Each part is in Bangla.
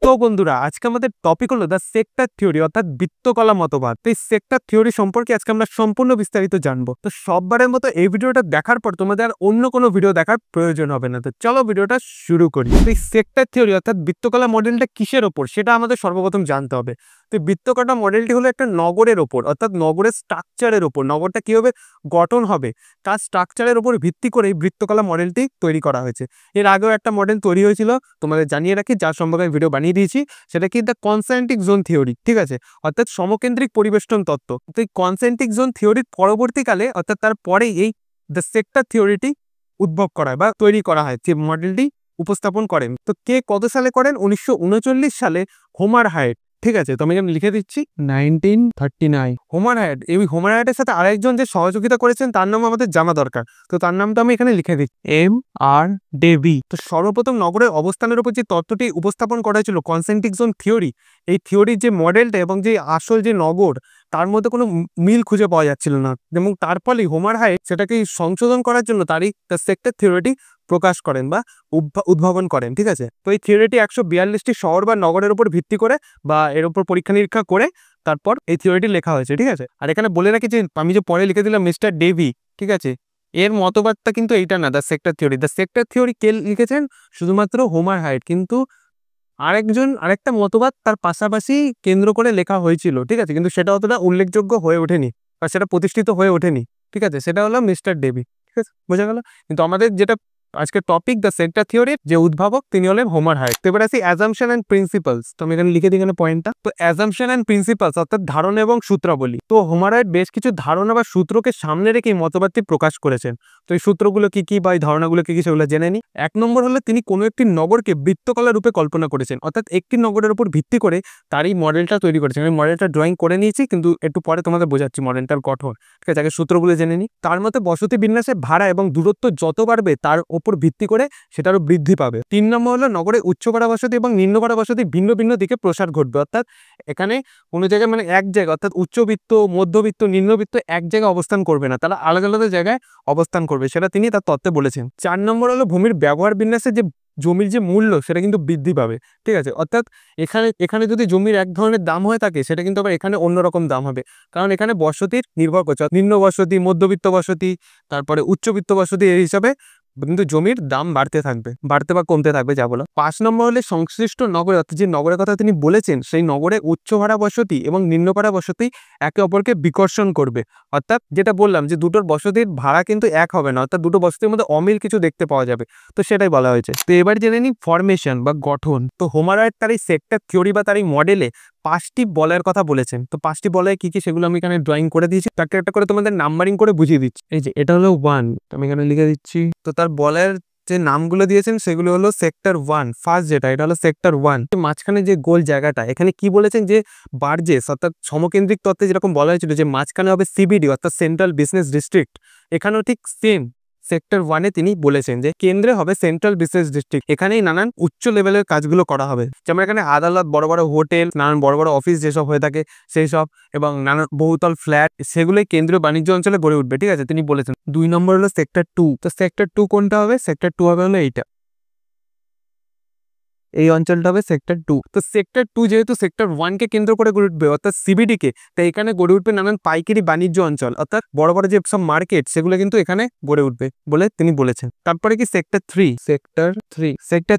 তো বন্ধুরা আজকে আমাদের টপিক হলো দ্য সেক্টর থিওরি অর্থাৎ বৃত্তকলা মতবাদ। তো এই সেক্টর থিওরি সম্পর্কে আজকে আমরা সম্পূর্ণ বিস্তারিত জানবো। তো সববারের মতো এই ভিডিওটা দেখার পর তোমাদের আর অন্য কোনো ভিডিও দেখার প্রয়োজন হবে না। তো চলো ভিডিওটা শুরু করি। তো এই সেক্টর থিওরি অর্থাৎ বৃত্তকলা মডেলটা কিসের ওপর সেটা আমাদের সর্বপ্রথম জানতে হবে। তো বৃত্তকলা মডেলটি হলো একটা নগরের ওপর অর্থাৎ নগরের স্ট্রাকচারের ওপর, নগরটা কিভাবে গঠন হবে তার স্ট্রাকচারের উপর ভিত্তি করে এই বৃত্তকলা মডেলটি তৈরি করা হয়েছে। এর আগেও একটা মডেল তৈরি হয়েছিল, তোমাদের জানিয়ে রাখি, যার সম্পর্কে ভিডিও বানিয়ে দিয়েছি। সেটা কি দ্য কনসেন্ট্রিক জোন থিওরি, ঠিক আছে, অর্থাৎ সমকেন্দ্রিক পরিবেষ্টন তত্ত্ব। তো এই কনসেন্ট্রিক জোন থিওরির পরবর্তীকালে অর্থাৎ তারপরেই এই দ্য সেক্টর থিওরিটি উদ্ভব করা হয় বা তৈরি করা হয়, যে মডেলটি উপস্থাপন করেন। তো কে কত সালে করেন? 1939 সালে হোমার হায়েট, ঠিক আছে, তো আমি এখানে লিখে দিচ্ছি 1939 হোমার হায়েট। এই হোমার হায়েটের সাথে আরেকজন যে সহযোগিতা করেছেন তার নাম আমাদের জানা দরকার, তো তার নামটা আমি এখানে লিখে দিচ্ছি M.R. ডেভি। তো সর্বপ্রথম নগরের অবস্থানের উপর যে তত্ত্বটি উপস্থাপন করা হয়েছিল কনসেন্ট্রিক জোন থিওরি, এই থিওরির যে মডেলটা এবং যে আসল যে নগর তার মধ্যে কোনো মিল খুঁজে পাওয়া যাচ্ছিল না, এবং তার ফলেই হোমার হায়েট সেটাকে সংশোধন করার জন্য তারই দ্য সেক্টর থিওরিটি প্রকাশ করেন বা উদ্ভাবন করেন, ঠিক আছে। তো এই থিওরিটি 142টি শহর বা নগরের উপর ভিত্তি করে বা এর উপর পরীক্ষা নিরীক্ষা করে তারপর এই থিওরিটি লেখা হয়েছে, ঠিক আছে। আর এখানে বলে রাখি যে আমি যে পরে লিখে দিলাম মিস্টার ডেভি, ঠিক আছে, এর মতবাদটা কিন্তু এইটা না, the sector theory. The sector theory কে লিখেছেন? শুধুমাত্র হোমার হায়েট, কিন্তু আরেকটা মতবাদ তার পাশাপাশি কেন্দ্র করে লেখা হয়েছিল, ঠিক আছে, কিন্তু সেটা অতটা উল্লেখযোগ্য হয়ে ওঠেনি বা সেটা প্রতিষ্ঠিত হয়ে ওঠেনি, ঠিক আছে। সেটা হলো মিস্টার ডেভি, ঠিক আছে, বোঝা গেল। কিন্তু আমাদের যেটা আজকের টপিক দ্য সেক্টর থিওরির যে উদ্ভাবক তিনি হলেন হোমার হায়েট। তো এবার আসি অ্যাজাম্পশন অ্যান্ড প্রিন্সিপালস। তো আমি এখানে লিখে দিই এখানে পয়েন্টটা। তো অ্যাজাম্পশন অ্যান্ড প্রিন্সিপালস অর্থাৎ ধারণা এবং সূত্রাবলী। তো হোমার হায়েট বেশ কিছু ধারণা বা সূত্রকে সামনে রেখে এই মতবাদটি প্রকাশ করেছেন। তো এই সূত্রগুলো কি কি বা এই ধারণাগুলো কি কি সেগুলো জেনে নিই। 1 নম্বর হলো তিনি কোনো একটি নগরকে বৃত্তকলা রূপে কল্পনা করেছেন, অর্থাৎ একটি নগরের উপর ভিত্তি করে তার এই মডেলটা তৈরি করেছেন। আমি মডেলটা ড্রয়িং করে নিয়েছি, কিন্তু একটু পরে তোমাদের বোঝাচ্ছি মডেলটার গঠন, ঠিক আছে। আগে সূত্রগুলো জেনে নিই। তার মতে বসতি বিন্যাসে ভাড়া এবং দূরত্ব যত বাড়বে তার উপর ভিত্তি করে সেটারও বৃদ্ধি পাবে। 3 নম্বর হলো নগরে উচ্চ করা বসতি এবং নিম্ন করা বসতি ভিন্ন ভিন্ন দিকে প্রসার ঘটবে, অর্থাৎ এখানে কোনো জায়গায় মানে এক জায়গায় অর্থাৎ উচ্চবিত্ত, মধ্যবিত্ত, নিম্নবিত্ত এক জায়গায় অবস্থান করবে না, তারা আলাদা আলাদা জায়গায় অবস্থান করবে, সেটা তিনি তার তত্ত্বে বলেছেন। 4 নম্বর হলো ভূমির ব্যবহার বিন্যাসে যে জমির যে মূল্য সেটা কিন্তু বৃদ্ধি পাবে, ঠিক আছে, অর্থাৎ এখানে যদি জমির এক ধরনের দাম হয়ে থাকে সেটা কিন্তু আবার এখানে অন্যরকম দাম হবে, কারণ এখানে বসতির নির্ভর করছে নিম্ন বসতি, মধ্যবিত্ত বসতি, তারপরে উচ্চবিত্ত বসতি, এই হিসাবে কিন্তু জমির দাম বাড়তে বা কমতে থাকবে, যা বলো। 5 নম্বর হলে সংশ্লিষ্ট নগরে অর্থাৎ যে নগরের কথা তিনি বলেছেন সেই নগরে উচ্চ ভাড়া বসতি এবং নিম্ন ভাড়া বসতি একে অপরকে বিকর্ষণ করবে, অর্থাৎ যেটা বললাম যে দুটোর বসতির ভাড়া কিন্তু এক হবে না, অর্থাৎ দুটো বসতির মধ্যে অমিল কিছু দেখতে পাওয়া যাবে, তো সেটাই বলা হয়েছে। তো এবার জেনে নিই ফরমেশন বা গঠন। তো হোমার হায়েট তার এই সেক্টর থিওরি বা তার এই মডেলে 5টি বলয়ের কথা বলেছেন। তো 5টি বলয় কি কি সেগুলো আমি এখানে ড্রয়িং করে দিয়েছি, একটা একটা করে তোমাদের নাম্বারিং করে বুঝিয়ে দিচ্ছি। এই যে এটা হলো 1, আমি এখানে লিখে দিচ্ছি। তো তার বলয়ের যে নামগুলো দিয়েছেন সেগুলো হলো সেক্টর 1 ফার্স্ট, যেটা এটা হলো সেক্টর 1। মাঝখানে যে গোল জায়গাটা এখানে কি বলেছেন যে বার্জেস অর্থাৎ সমকেন্দ্রিক তত্ত্বে যেরকম বলা হয়েছিল যে মাঝখানে হবে সিবিডি অর্থাৎ সেন্ট্রাল বিজনেস ডিস্ট্রিক্ট, এখানেও ঠিক সেম সেক্টর 1-এ তিনি বলেছেন যে কেন্দ্রে হবে সেন্ট্রাল বিজনেস ডিস্ট্রিক্ট, এখানেই নানান উচ্চ লেভেলের কাজগুলো করা হবে, যেমন এখানে আদালত, বড় বড় হোটেল, নানান বড় বড় অফিস যেসব হয়ে থাকে সেই সব, এবং নানান বহুতল ফ্ল্যাট, সেগুলোই কেন্দ্রীয় বাণিজ্য অঞ্চলে গড়ে উঠবে, ঠিক আছে, তিনি বলেছেন। 2 নম্বর হলো সেক্টর 2। তো সেক্টর 2 কোনটা হবে? সেক্টর 2 হবে হলো এইটা, এই অঞ্চলটা হবে সেক্টর 2। তো সেক্টর 2 যেহেতু সেক্টর 1-কে কেন্দ্র করে গড়ে উঠবে অর্থাৎ সিবিডি কে, তাই এখানে গড়ে উঠবে নানান পাইকারি বাণিজ্য অঞ্চল, অর্থাৎ বড় বড় যে সব মার্কেট সেগুলো কিন্তু এখানে গড়ে উঠবে বলে তিনি বলেছেন। তারপরে কি সেক্টর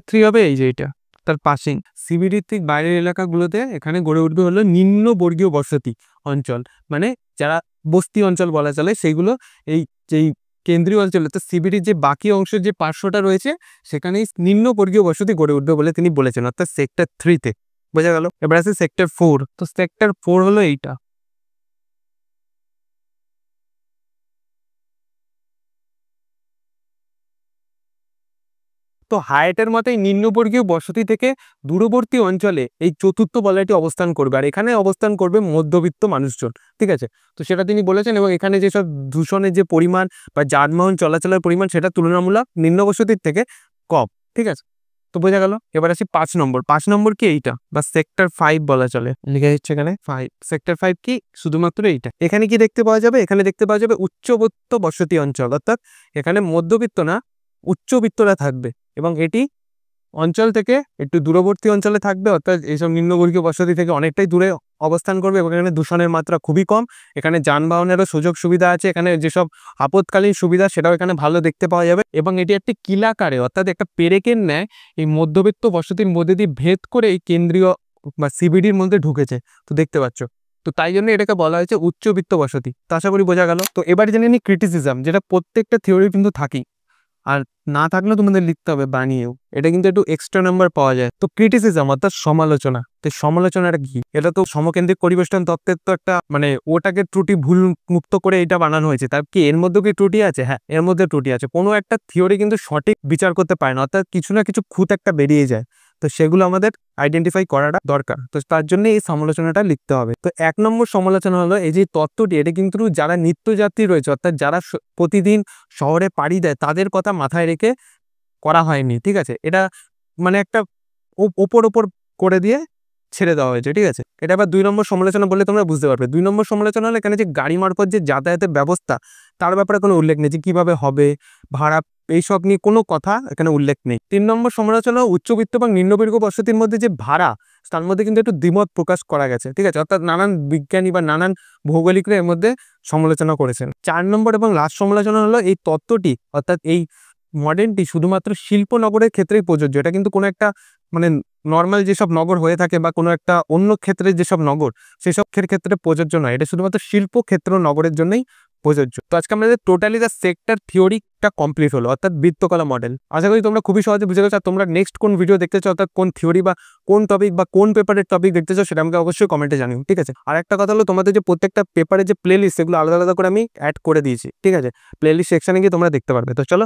3 হবে এই যে এটা তার পাশেই সিবিডি ঠিক বাইরের এলাকাগুলোতে এখানে গড়ে উঠবে হলো নিম্ন বর্গীয় বসতি অঞ্চল, মানে যারা বস্তি অঞ্চল বলা চলে সেইগুলো এই যেই কেন্দ্রীয় অঞ্চল অর্থাৎ সিবিডির যে বাকি অংশের যে পার্শ্বটা রয়েছে সেখানেই নিম্নবর্গীয় বসতি গড়ে উঠবে বলে তিনি বলেছেন, অর্থাৎ সেক্টর 3-তে, বোঝা গেল। এবার আছে সেক্টর 4। তো সেক্টর 4 হলো এইটা, তো হায়েটের মতেই নিম্নবর্গীয় বসতি থেকে দূরবর্তী অঞ্চলে এই চতুর্থ বলয়টি অবস্থান করবে, আর এখানে অবস্থান করবে মধ্যবিত্ত মানুষজন, ঠিক আছে। তো সেটা তিনি বলেছেন, এবং এখানে যেসব দূষণের যে পরিমাণ বা যানবাহন চলাচলের পরিমাণ সেটা তুলনামূলক নিম্ন বসতির থেকে কম, ঠিক আছে, তো বোঝা গেল। এবার আসি 5 নম্বর। 5 নম্বর কি? এইটা বা সেক্টর 5 বলা চলে, লিখে দিচ্ছে এখানে 5। সেক্টর 5 কি? শুধুমাত্র এইটা। এখানে কি দেখতে পাওয়া যাবে? এখানে দেখতে পাওয়া যাবে উচ্চবিত্ত বসতি অঞ্চল, অর্থাৎ এখানে মধ্যবিত্ত না উচ্চবিত্তরা থাকবে, এবং এটি অঞ্চল থেকে একটু দূরবর্তী অঞ্চলে থাকবে, অর্থাৎ এইসব নিম্নবর্গীয় বসতি থেকে অনেকটাই দূরে অবস্থান করবে এবং এখানে দূষণের মাত্রা খুবই কম। এখানে যানবাহনেরও সুযোগ সুবিধা আছে, এখানে যেসব আপৎকালীন সুবিধা সেটাও এখানে ভালো দেখতে পাওয়া যাবে এবং এটি একটি কিলাকারে অর্থাৎ একটা পেরেকের ন্যায় এই মধ্যবিত্ত বসতির মধ্যে দিয়ে ভেদ করে এই কেন্দ্রীয় বা সিবিডির মধ্যে ঢুকেছে। তো দেখতে পাচ্ছ, তো তাই জন্য এটাকে বলা হয়েছে উচ্চবিত্ত বসতি। তো আশা করি বোঝা গেল। তো এবার জেনে নিই ক্রিটিসিজম, যেটা প্রত্যেকটা থিওরি কিন্তু থাকি, আর না থাকলেও তোমাদের লিখতে হবে বানিয়েও, এটা কিন্তু একটু এক্সট্রা নাম্বার পাওয়া যায়। তো ক্রিটিসিজম অর্থাৎ সমালোচনা, তো সমালোচনাটা কি? এটা তো সমকেন্দ্রিক পরিবেষ্টন তত্ত্বের তো একটা মানে ওটাকে ত্রুটি ভুল মুক্ত করে এটা বানানো হয়েছে। তার কি এর মধ্যে কি ত্রুটি আছে? হ্যাঁ, এর মধ্যে ত্রুটি আছে। কোনো একটা থিওরি কিন্তু সঠিক বিচার করতে পারে না, অর্থাৎ কিছু না কিছু খুঁত একটা বেরিয়ে যায়। তো সেগুলো আমাদের আইডেন্টিফাই করাটা দরকার। তো তার জন্য এই সমালোচনাটা লিখতে হবে। তো 1 নম্বর সমালোচনা হলো এই যে তত্ত্বটি, এটা কিন্তু যারা নিত্যযাত্রী রয়েছে অর্থাৎ যারা প্রতিদিন শহরে পাড়ি দেয় তাদের কথা মাথায় রেখে করা হয়নি, ঠিক আছে? এটা মানে একটা ওপর করে দিয়ে ছেড়ে দেওয়া হয়েছে, ঠিক আছে? এটা আবার 2 নম্বর সমালোচনা বললে তোমরা বুঝতে পারবে। 2 নম্বর সমালোচনা হলো এখানে যে গাড়ি মারফত যে যাতায়াতের ব্যবস্থা তার ব্যাপারে কোনো উল্লেখ নেই, যে কিভাবে হবে, ভাড়া, এইসব নিয়ে কোনো কথা এখানে উল্লেখ নেই। 3 নম্বর সমালোচনা উচ্চবিত্ত এবং নিম্নবর্গ বসতির মধ্যে যে ভাড়া, তার মধ্যে কিন্তু একটু দ্বিমত প্রকাশ করা গেছে, ঠিক আছে? অর্থাৎ নানান বিজ্ঞানী বা নানান ভৌগোলিকরা এর মধ্যে সমালোচনা করেছেন। 4 নম্বর এবং লাস্ট সমালোচনা হলো এই তত্ত্বটি অর্থাৎ এই মডেলটি শুধুমাত্র শিল্পনগরের ক্ষেত্রেই প্রযোজ্য। এটা কিন্তু কোনো একটা মানে নর্মাল যেসব নগর হয়ে থাকে বা কোনো একটা অন্য ক্ষেত্রে যেসব নগর সেসব ক্ষেত্রে প্রযোজ্য নয়, এটা শুধুমাত্র শিল্প ক্ষেত্র নগরের জন্যই প্রযোজ্য। তো আজকে আমাদের টোটালি দ্য সেক্টর থিওরিটা কমপ্লিট হলো, অর্থাৎ বৃত্তকলা মডেল। আশা করি তোমরা খুবই সহজে বুঝে গেছো। আর তোমরা নেক্সট কোন ভিডিও দেখতে চাও, অর্থাৎ কোন থিওরি বা কোন টপিক বা কোন পেপারের টপিক দেখতে চাও, সেটা আমাকে অবশ্যই কমেন্টে জানিও, ঠিক আছে? আর একটা কথা হলো, তোমাদের যে প্রত্যেকটা পেপারে যে প্লেলিস্ট সেগুলো আলাদা আলাদা করে আমি অ্যাড করে দিয়েছি, ঠিক আছে? প্লেলিস্ট সেকশনে গিয়ে তোমরা দেখতে পারবে। তো চলো